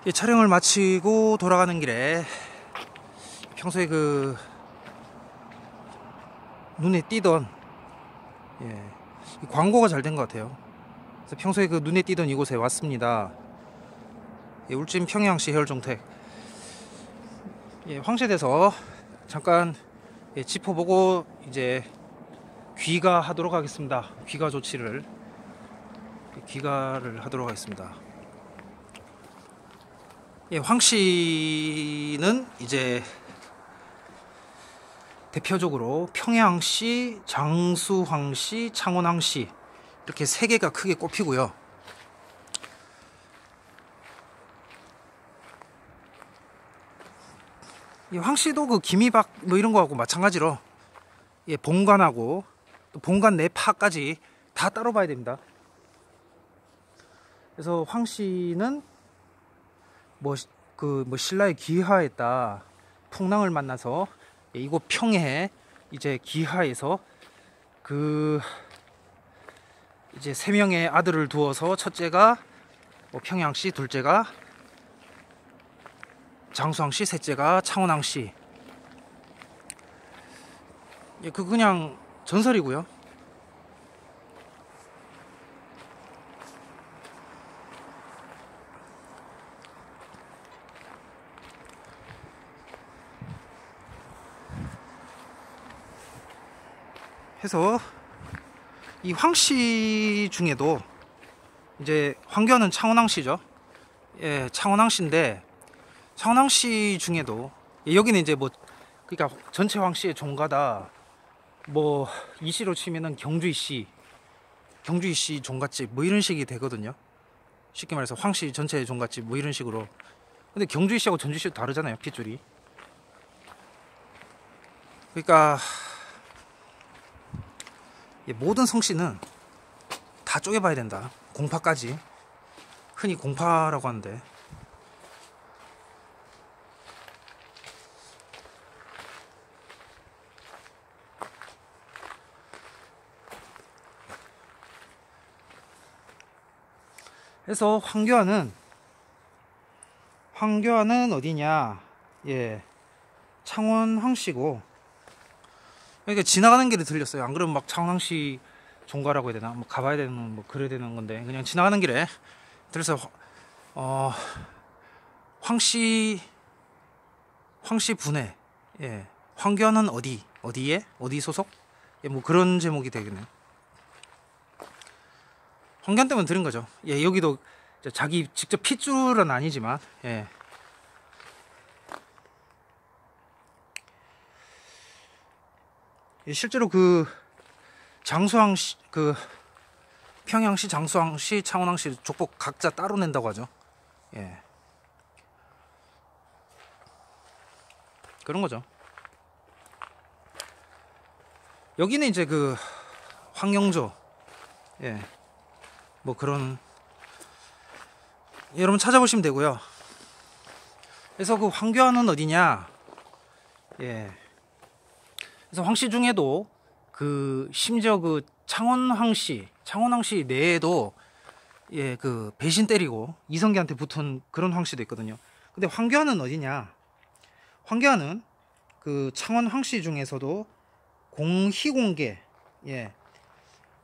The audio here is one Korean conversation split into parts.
이 촬영을 마치고 돌아가는 길에 평소에 그 눈에 띄던 이 광고가 잘 된 것 같아요. 그래서 평소에 그 눈에 띄던 이곳에 왔습니다. 울진 평양시 해월종택. 황새돼서 잠깐 짚어보고 이제 귀가하도록 하겠습니다. 귀가 조치를 귀가를 하도록 하겠습니다. 황씨는 이제 대표적으로 평양시, 장수황씨, 창원황씨 이렇게 세 개가 크게 꼽히고요. 이 황씨도 그 기미박 뭐 이런 거하고 마찬가지로 본관하고 또 본관 내 파까지 다 따로 봐야 됩니다. 그래서 황씨는 신라의 귀하에다 풍랑을 만나서 이곳 평해에 이제 귀하에서 이제 세 명의 아들을 두어서 첫째가 평양씨, 둘째가 장수왕씨, 셋째가 창원왕씨. 그냥 전설이고요. 해서 이 황씨 중에도 이제 황교안은 창원왕씨죠. 창원왕씨인데 창원왕씨 중에도 여기는 이제 그러니까 전체 황씨의 종가다. 이시로 치면은 경주이씨 종갓집 이런 식이 되거든요. 쉽게 말해서 황씨 전체 종갓집 이런 식으로. 근데 경주이씨하고 전주이씨도 다르잖아요, 핏줄이. 그러니까 모든 성씨는 다 쪼개봐야 된다. 공파까지. 흔히 공파라고 하는데. 그래서 황교안은 어디냐? 창원 황씨고. 그러니까 지나가는 길에 들렸어요. 안 그러면 창원항시 종가라고 해야 되나? 가봐야 되는 그래야 되는 건데 그냥 지나가는 길에 들려서 황씨 분해. 황교안은 어디 소속? 그런 제목이 되겠네요. 황교안 때문에 들은 거죠. 여기도 자기 직접 핏줄은 아니지만 실제로 장수왕씨, 평양시, 장수왕씨, 창원왕씨 족복 각자 따로 낸다고 하죠. 그런 거죠. 여기는 이제 황영조, 그런 여러분 찾아보시면 되고요. 그래서 황교안은 어디냐? 그래서 황씨 중에도 심지어 창원황씨 내에도 배신 때리고 이성계한테 붙은 그런 황씨도 있거든요. 근데 황교안은 어디냐? 황교안은 창원황씨 중에서도 공희공계,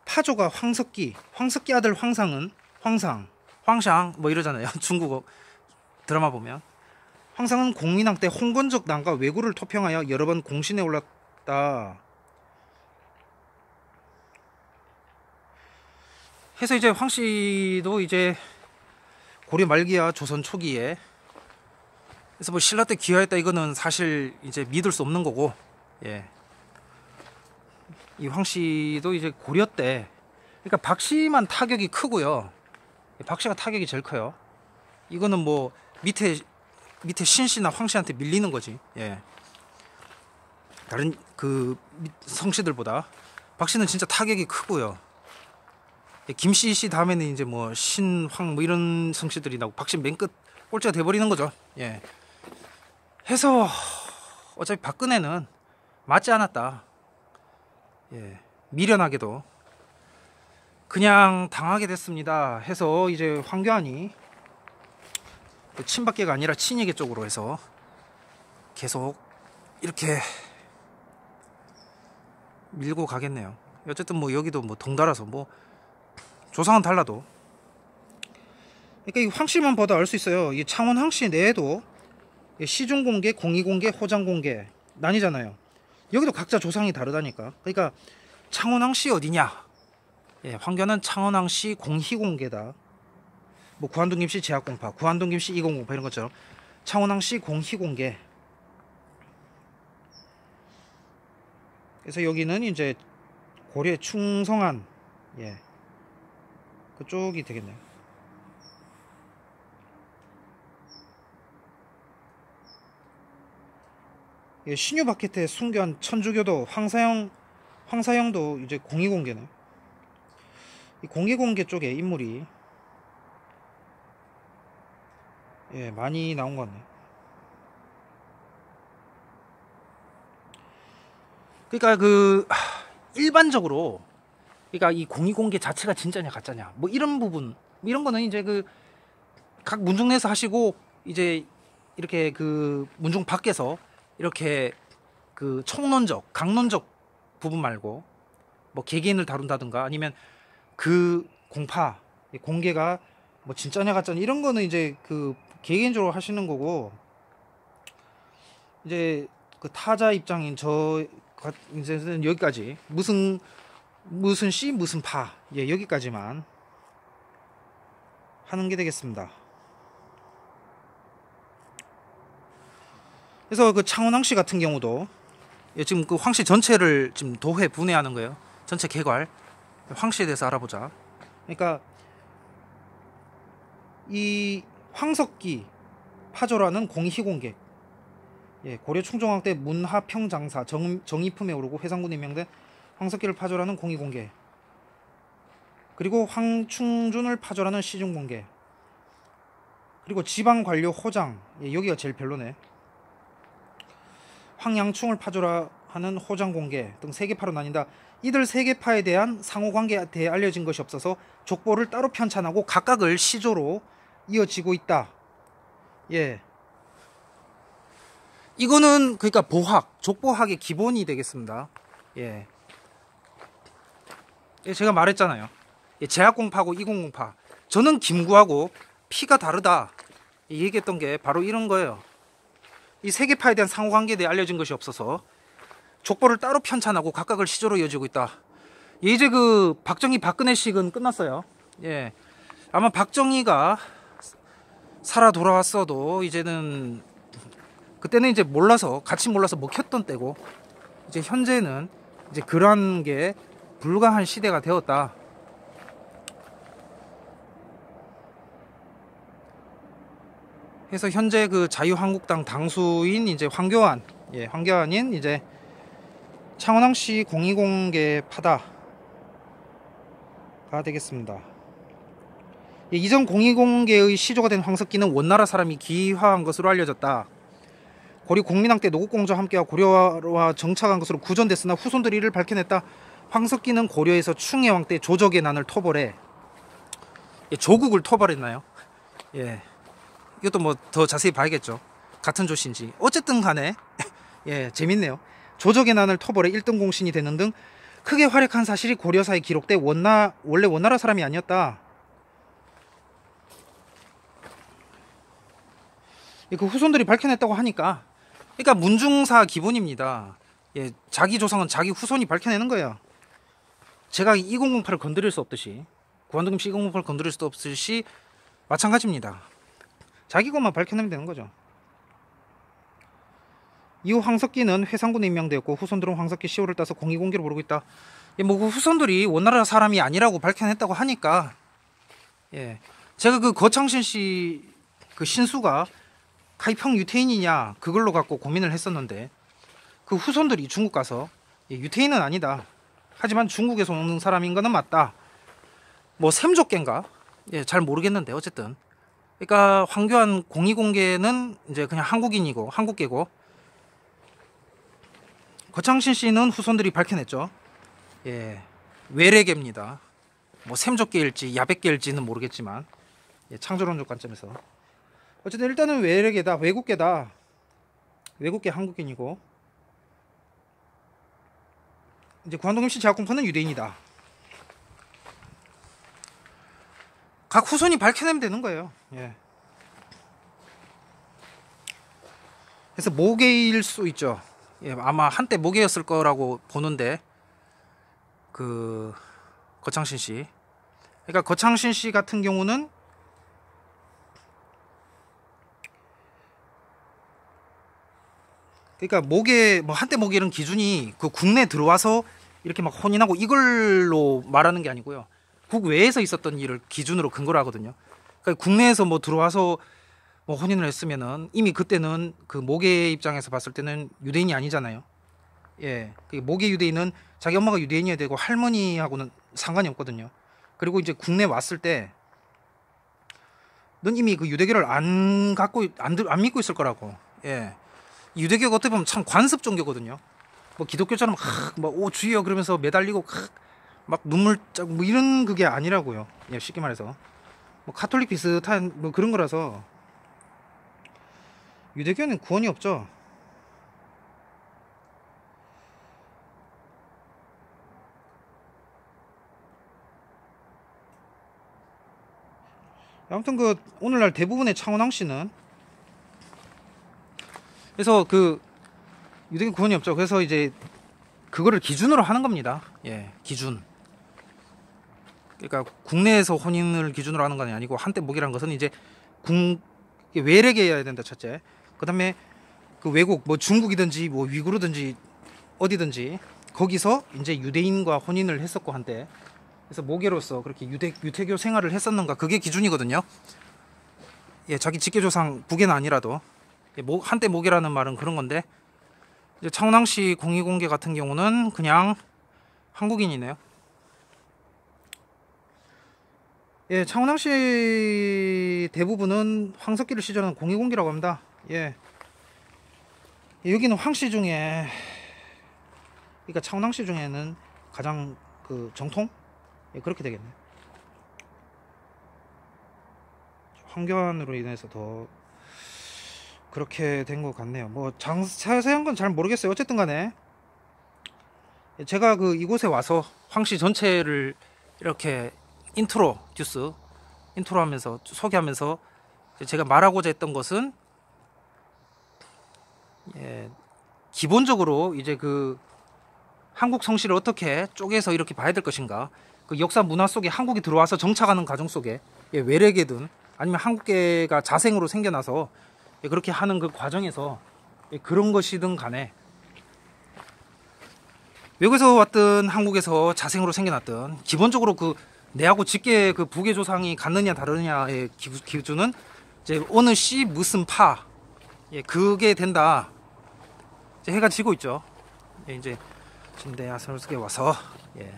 파조가 황석기 아들 황상은 황상 이러잖아요. 중국어 드라마 보면. 황상은 공민왕 때 홍건적 난과 왜구를 토평하여 여러 번 공신에 올랐다. 해서 이제 황씨도 이제 고려 말기야 조선 초기에 그래서 신라 때 귀화했다 이거는 사실 이제 믿을 수 없는 거고, 이 황씨도 이제 고려 때 그러니까 박씨만 타격이 크고요. 박씨가 타격이 제일 커요. 이거는 밑에 신씨나 황씨한테 밀리는 거지. 다른 성씨들보다 박씨는 진짜 타격이 크고요. 김씨 다음에는 이제 신황 이런 성씨들이 나오고 박씨 맨 끝 꼴찌가 돼버리는 거죠. 해서 어차피 박근혜는 맞지 않았다. 미련하게도 그냥 당하게 됐습니다. 해서 이제 황교안이 친박계가 아니라 친이계 쪽으로 해서 계속 이렇게 밀고 가겠네요. 어쨌든 뭐 여기도 뭐 덩달아서 뭐 조상은 달라도, 그러니까 이 황씨만 봐도 알 수 있어요. 이 창원 황씨 내에도 시중공계, 공의공계, 호장공계 나뉘잖아요. 여기도 각자 조상이 다르다니까. 그러니까 창원 황씨 어디냐? 예, 황교안은 창원 황씨 공희공계다. 뭐 구한동 김씨 제약공파, 구한동 김씨 이공공파 이런 것처럼 창원 황씨 공희공계. 그래서 여기는 이제 고려 충성안, 예, 그쪽이 되겠네요. 예, 신유박해태, 순견, 천주교도, 황사형도 이제 공의공계네. 이 공의공계 쪽에 인물이 예, 많이 나온 것 같네. 그러니까 일반적으로, 그러니까 이 공의공계 자체가 진짜냐 가짜냐 뭐 이런 부분, 이런 거는 이제 각 문중 내에서 하시고, 이제 이렇게 문중 밖에서 이렇게 총론적, 강론적 부분 말고 뭐 개개인을 다룬다든가 아니면 공파, 공개가 뭐 진짜냐 가짜냐 이런 거는 이제 개개인적으로 하시는 거고, 이제 타자 입장인 이제는 여기까지 무슨 씨 무슨 파, 예, 여기까지만 하는 게 되겠습니다. 그래서 창원 황씨 같은 경우도, 예, 지금 황씨 전체를 지금 도회 분해하는 거예요. 전체 개괄 황씨에 대해서 알아보자. 그러니까 이 황석기 파조라는 공희공계, 예, 고려 충종왕 때 문하평장사 정의품에 오르고 회상군에 임명된 황석기를 파조라는 공의공계, 그리고 황충준을 파조라는 시중공계, 그리고 지방관료 호장, 예, 여기가 제일 별로네. 황양충을 파조라 하는 호장공계 등 세 개파로 나뉜다. 이들 세 개파에 대한 상호관계에 대해 알려진 것이 없어서 족보를 따로 편찬하고 각각을 시조로 이어지고 있다. 예, 이거는 그러니까 족보학의 기본이 되겠습니다. 예, 예, 제가 말했잖아요. 예, 제약공파하고 이공공파, 저는 김구하고 피가 다르다 얘기했던 게 바로 이런 거예요. 이 세 개파에 대한 상호관계에 대해 알려진 것이 없어서 족보를 따로 편찬하고 각각을 시조로 이어지고 있다. 예, 이제 박정희 박근혜식은 끝났어요. 예, 아마 박정희가 살아 돌아왔어도 이제는, 그때는 이제 같이 몰라서 먹혔던 때고, 이제 현재는 이제 그러한 게 불가한 시대가 되었다. 그래서 현재 자유한국당 당수인 이제 황교안, 예, 황교안인 이제 창원항시 공의공계 파다가 되겠습니다. 예, 이전 공의공계의 시조가 된 황석기는 원나라 사람이 기화한 것으로 알려졌다. 고려 공민왕 때 노국공주와 함께와 고려와 정착한 것으로 구전됐으나 후손들이 이를 밝혀냈다. 황석기는 고려에서 충해왕 때 조적의 난을 토벌해, 예, 조국을 토벌했나요? 예, 이것도 뭐 더 자세히 봐야겠죠. 같은 조씨인지. 어쨌든 간에 예, 재밌네요. 조적의 난을 토벌해 1등 공신이 되는 등 크게 활약한 사실이 고려사에 기록돼 원래 원나라 사람이 아니었다. 그 후손들이 밝혀냈다고 하니까, 그러니까 문중사 기본입니다. 예, 자기 조상은 자기 후손이 밝혀내는 거예요. 제가 2008을 건드릴 수 없듯이, 구한동 김씨 2008을 건드릴 수도 없듯이 마찬가지입니다. 자기 것만 밝혀내면 되는 거죠. 이후 황석기는 회상군에 임명되었고 후손들은 황석기 시호를 따서 공의공계로 부르고 있다. 예, 뭐 후손들이 원나라 사람이 아니라고 밝혀냈다고 하니까, 예, 제가 거창신 씨 신수가 가입형 유태인이냐 그걸로 갖고 고민을 했었는데, 후손들이 중국 가서, 예, 유태인은 아니다, 하지만 중국에서 오는 사람인 거는 맞다, 뭐 샘족계인가, 예, 잘 모르겠는데 어쨌든, 그러니까 황교안 공의공계는 이제 그냥 한국인이고 한국계고, 거창신 씨는 후손들이 밝혀냈죠. 예, 외래계입니다. 뭐 샘족계일지 야백계일지는 모르겠지만, 예, 창조론적 관점에서 어쨌든 일단은 외래계다, 외국계다. 외국계 한국인이고, 이제 구한동 MC 제약공판은 유대인이다. 각 후손이 밝혀내면 되는 거예요. 예. 그래서 모계일 수 있죠. 예, 아마 한때 모계였을 거라고 보는데, 그 거창신 씨. 그러니까 거창신 씨 같은 경우는 그러니까 모계 뭐 한때 모계는 기준이 그 국내 들어와서 이렇게 막 혼인하고 이걸로 말하는 게 아니고요. 국외에서 있었던 일을 기준으로 근거로 하거든요. 그러니까 국내에서 뭐 들어와서 뭐 혼인을 했으면은 이미 그때는 그 모계 입장에서 봤을 때는 유대인이 아니잖아요. 예, 그 모계 유대인은 자기 엄마가 유대인이어야 되고 할머니하고는 상관이 없거든요. 그리고 이제 국내 왔을 때 넌 이미 그 유대교를 안 믿고 있을 거라고. 예, 유대교가 어떻게 보면 참 관습 종교거든요. 뭐 기독교처럼 막오 주여 그러면서 매달리고 막 눈물 짜고 뭐 이런 그게 아니라고요. 예, 쉽게 말해서 뭐 카톨릭 비슷한 뭐 그런 거라서 유대교는 구원이 없죠. 아무튼 그 오늘날 대부분의 창원왕 씨는 그래서 그 유대교 구원이 없죠. 그래서 이제 그거를 기준으로 하는 겁니다. 예, 기준. 그러니까 국내에서 혼인을 기준으로 하는 건 아니고 한때 모계라는 것은 이제 외래계여야 된다 첫째. 그다음에 그 외국 뭐 중국이든지 뭐 위구르든지 어디든지 거기서 이제 유대인과 혼인을 했었고 한때 그래서 모계로서 그렇게 유태교 생활을 했었는가 그게 기준이거든요. 예, 자기 직계조상 북에는 아니라도 예, 한때 모계라는 말은 그런 건데 이제 창원왕씨 공의공개 같은 경우는 그냥 한국인이네요. 예, 창원왕씨 대부분은 황석기를 시전하는 공의공개라고 합니다. 예, 여기는 황씨 중에 그러니까 창원왕씨 중에는 가장 그 정통? 예, 그렇게 되겠네. 황교안으로 인해서 더 그렇게 된 것 같네요. 뭐 자세한 건 잘 모르겠어요. 어쨌든 간에 제가 그 이곳에 와서 황씨 전체를 이렇게 인트로 하면서 소개하면서 제가 말하고자 했던 것은 예, 기본적으로 이제 그 한국 성씨를 어떻게 쪼개서 이렇게 봐야 될 것인가, 그 역사 문화 속에 한국이 들어와서 정착하는 과정 속에 예, 외래계든 아니면 한국계가 자생으로 생겨나서 예, 그렇게 하는 그 과정에서 예, 그런 것이든 간에 외국에서 왔든 한국에서 자생으로 생겨났든 기본적으로 그 내하고 직계 그 부계 조상이 같느냐 다르느냐의 기준은 이제 어느 씨 무슨 파 예, 그게 된다. 이제 해가 지고 있죠. 예, 이제 침대 아슬아슬하게 와서 예,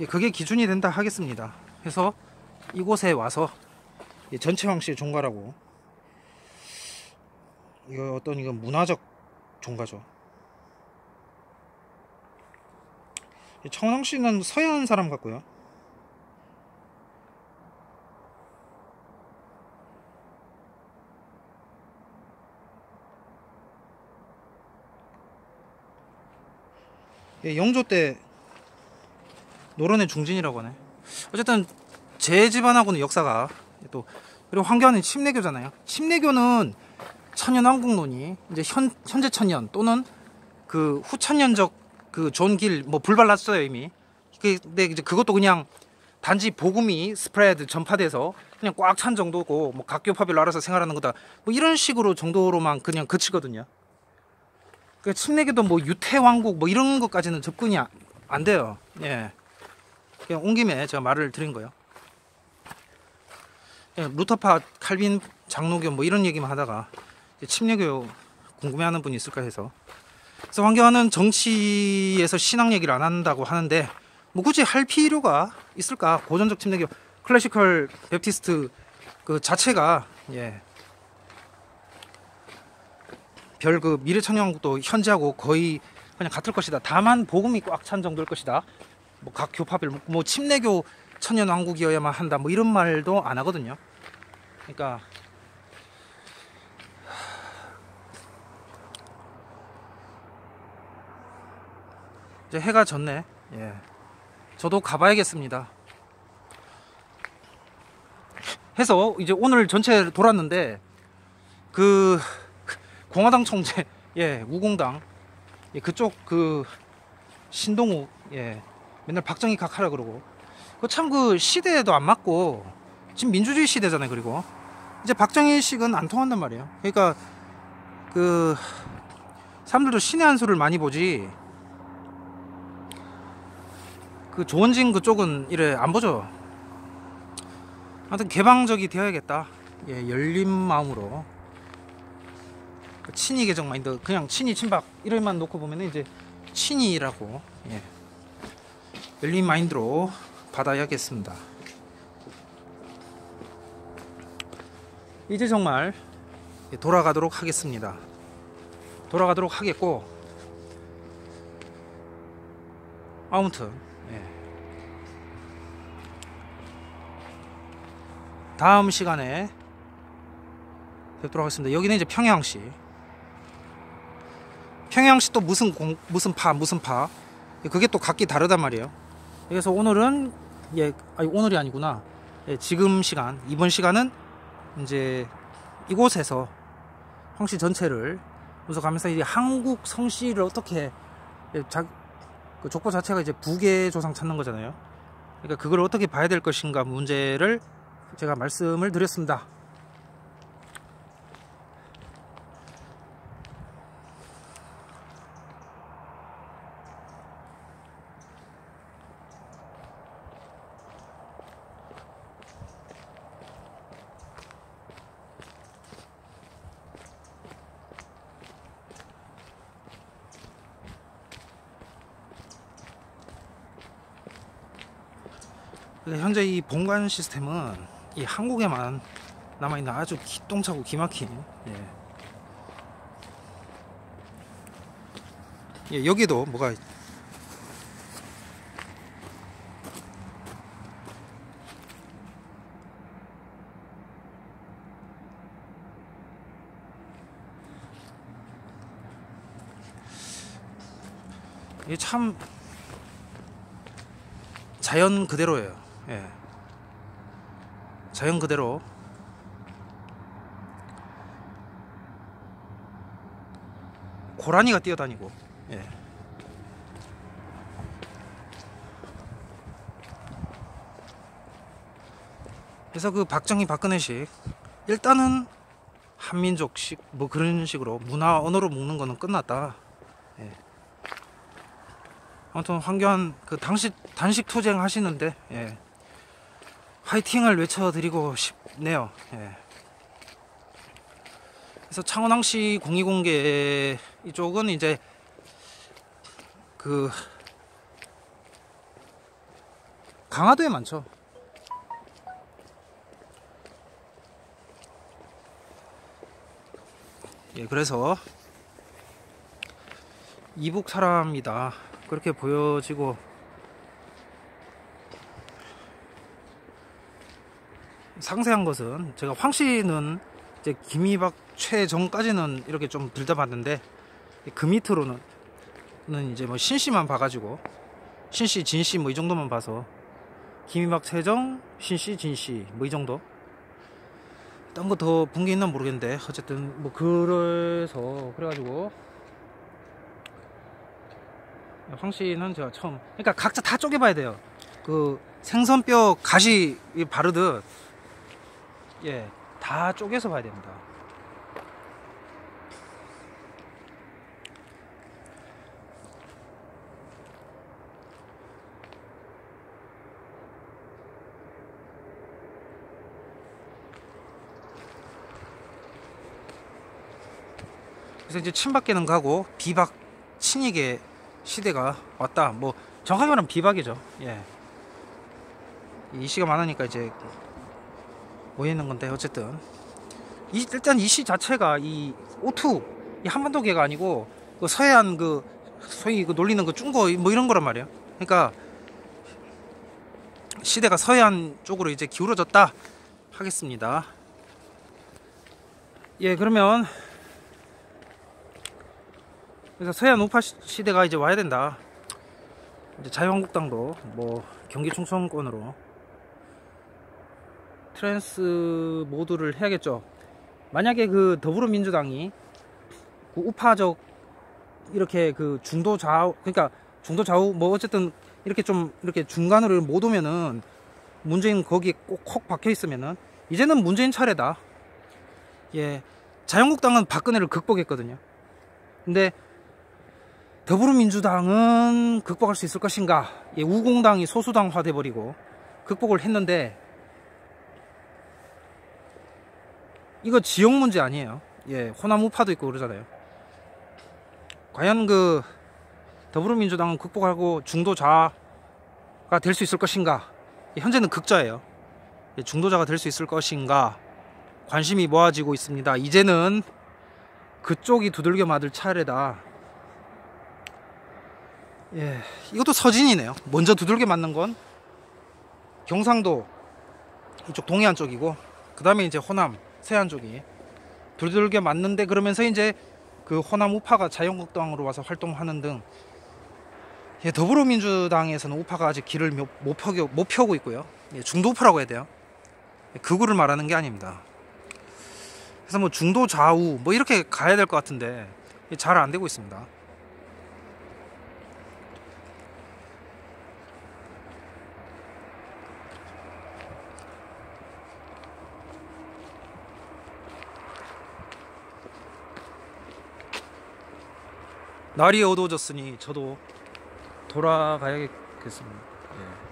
그게 기준이 된다 하겠습니다. 그래서 이곳에 와서 예, 전체 황씨의 종가라고 이거 어떤 이건 문화적 종가죠. 청왕 씨는 서양 사람 같고요. 예, 영조 때 노론의 중진이라고 하네. 어쨌든 제 집안하고는 역사가 또 그리고 황교안은 침례교잖아요. 침례교는 천년왕국론이 이제 현재 천년 또는 그 후천년적 그 좋은 길 뭐 불발랐어요 이미. 근데 이제 그것도 그냥 단지 복음이 스프레드 전파돼서 그냥 꽉 찬 정도고 뭐 각 교파별로 알아서 생활하는 거다 뭐 이런 식으로 정도로만 그냥 그치거든요. 그 침례교도 뭐 유태왕국 뭐 이런 것까지는 접근이 안 돼요. 예, 그냥 온 김에 제가 말을 드린 거예요. 예, 루터파 칼빈 장로교 뭐 이런 얘기만 하다가 침례교 궁금해하는 분이 있을까 해서. 그래서 황교안은 정치에서 신앙 얘기를 안 한다고 하는데 뭐 굳이 할 필요가 있을까? 고전적 침례교 클래시컬 베프티스트 그 자체가 예, 별 그 미래천년왕국도 현재하고 거의 그냥 같을 것이다. 다만 복음이 꽉 찬 정도일 것이다. 뭐 각 교파별 뭐 침례교 천년왕국이어야만 한다. 뭐 이런 말도 안 하거든요. 그러니까 이제 해가 졌네. 예. 저도 가봐야겠습니다. 해서 이제 오늘 전체 돌았는데 그 공화당 총재, 예, 우공당, 예, 그쪽 그 신동욱, 예, 맨날 박정희 각하라 그러고 그 참 그 시대에도 안 맞고 지금 민주주의 시대잖아요. 그리고 이제 박정희식은 안 통한단 말이에요. 그러니까 그 사람들도 신의 한 수를 많이 보지 그 조원진 그쪽은 이래 안 보죠. 아무튼 개방적이 되어야겠다. 예, 열린 마음으로 친이 개정 마인드, 그냥 친이 친박 이름만 놓고 보면 이제 친이라고, 예, 열린 마인드로 받아야겠습니다. 이제 정말 돌아가도록 하겠습니다. 돌아가도록 하겠고, 아무튼 예, 다음 시간에 뵙도록 하겠습니다. 여기는 이제 평양시. 평양시 또 무슨 무슨 파 그게 또 각기 다르단 말이에요. 그래서 오늘은, 예, 아니 오늘이 아니구나. 예, 지금 시간, 이번 시간은 이제 이곳에서 황씨 전체를 분석하면서 이제 한국 성씨를 어떻게, 예, 그 족보 자체가 이제 부계 조상 찾는 거잖아요. 그러니까 그걸 어떻게 봐야 될 것인가 문제를 제가 말씀을 드렸습니다. 현재 이 본관 시스템은 이 한국에만 남아있는 아주 기똥차고 기막힌, 예. 예, 여기도 뭐가 이게 참 자연 그대로예요. 예. 자연 그대로 고라니가 뛰어다니고, 예. 그래서 그 박정희 박근혜식 일단은 한민족식 뭐 그런 식으로 문화 언어로 묶는 거는 끝났다. 예. 아무튼 황교안 그 단식 투쟁 하시는데, 예, 화이팅을 외쳐드리고 싶네요. 예. 그래서 창원항시 공익공개 이쪽은 이제 그 강화도에 많죠. 예, 그래서 이북 사람이다 그렇게 보여지고, 상세한 것은 제가 황씨는 이제 김이박 최전까지는 이렇게 좀 들다봤는데 그 밑으로는 이제 뭐 신씨만 봐가지고 신씨 진씨 뭐 이 정도만 봐서 김이박 최정 신씨 진씨 뭐 이 정도, 딴 거 더 본 게 있나 모르겠는데 어쨌든 뭐 그래가지고 황씨는 제가 처음, 그러니까 각자 다 쪼개봐야 돼요. 그 생선뼈 가시 바르듯, 예, 다 쪼개서 봐야 됩니다. 그래서 이제 친박계는 가고 비박 친이계 시대가 왔다. 뭐 정확하게 말하면 비박이죠. 예. 이씨가 많으니까 이제 모여 있는 건데, 어쨌든 일단 이 시 자체가 이 오투, 이 한반도계가 아니고 그 서해안 그 소위 그 놀리는 그 중거 뭐 이런 거란 말이에요. 그러니까 시대가 서해안 쪽으로 이제 기울어졌다 하겠습니다. 예, 그러면 그래서 서해안 우파 시대가 이제 와야 된다. 이제 자유한국당도 뭐 경기 충청권으로 트랜스 모드를 해야겠죠. 만약에 그 더불어민주당이 그 우파적 이렇게 그 중도 좌우, 그러니까 중도 좌우 뭐 어쨌든 이렇게 좀 이렇게 중간으로 못 오면은, 문재인 거기에 꼭 박혀 있으면은 이제는 문재인 차례다. 예, 자유한국당은 박근혜를 극복했거든요. 근데 더불어민주당은 극복할 수 있을 것인가? 예, 우공당이 소수당화 돼버리고 극복을 했는데, 이거 지역 문제 아니에요. 예, 호남 우파도 있고 그러잖아요. 과연 그 더불어민주당은 극복하고 중도자가 될 수 있을 것인가? 예, 현재는 극자예요. 예, 중도자가 될 수 있을 것인가? 관심이 모아지고 있습니다. 이제는 그쪽이 두들겨 맞을 차례다. 예, 이것도 서진이네요. 먼저 두들겨 맞는 건 경상도 이쪽 동해안 쪽이고, 그 다음에 이제 호남 서해안 쪽이 두들겨 맞는데, 그러면서 이제 그 호남 우파가 자유한국당으로 와서 활동하는 등, 예, 더불어민주당에서는 우파가 아직 길을 못 펴고 있고요. 예, 중도 우파라고 해야 돼요. 예, 극우를 말하는 게 아닙니다. 그래서 뭐 중도 좌우 뭐 이렇게 가야 될 것 같은데 잘 안 되고 있습니다. 날이 어두워졌으니 저도 돌아가야겠습니다. 예.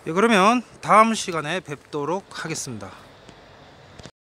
예, 그러면 다음 시간에 뵙도록 하겠습니다.